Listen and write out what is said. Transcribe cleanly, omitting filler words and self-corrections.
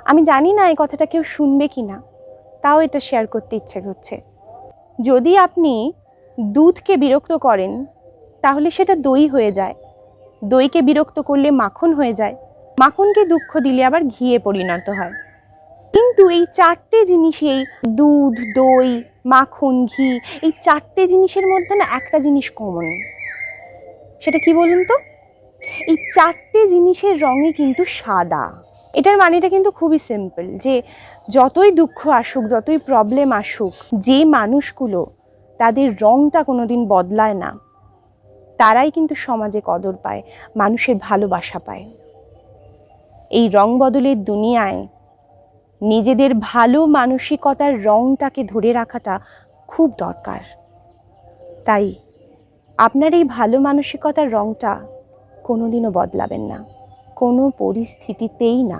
আমি জানি না এই কথাটা কেউ শুনবে কি না, তাও এটা শেয়ার করতে ইচ্ছে করছে। যদি আপনি দুধকে বিরক্ত করেন তাহলে সেটা দই হয়ে যায়, দইকে বিরক্ত করলে মাখন হয়ে যায়, মাখনকে দুঃখ দিলে আবার ঘিয়ে পরিণত হয়। কিন্তু এই চারটে জিনিসই, এই দুধ, দই, মাখন, ঘি, এই চারটে জিনিসের মধ্যে না একটা জিনিস কমন। সেটা কি বলুন তো? এই চারটে জিনিসের রঙই কিন্তু সাদা। এটার মানেটা কিন্তু খুবই সিম্পল, যে যতই দুঃখ আসুক, যতই প্রবলেম আসুক, যে মানুষগুলো তাদের রঙটা কোনোদিন বদলায় না, তারাই কিন্তু সমাজে কদর পায়, মানুষের ভালোবাসা পায়। এই রং বদলের দুনিয়ায় নিজেদের ভালো মানসিকতার রংটাকে ধরে রাখাটা খুব দরকার। তাই আপনার এই ভালো মানসিকতার রংটা কোনোদিনও বদলাবেন না, কোনো পরিস্থিতিতেই না।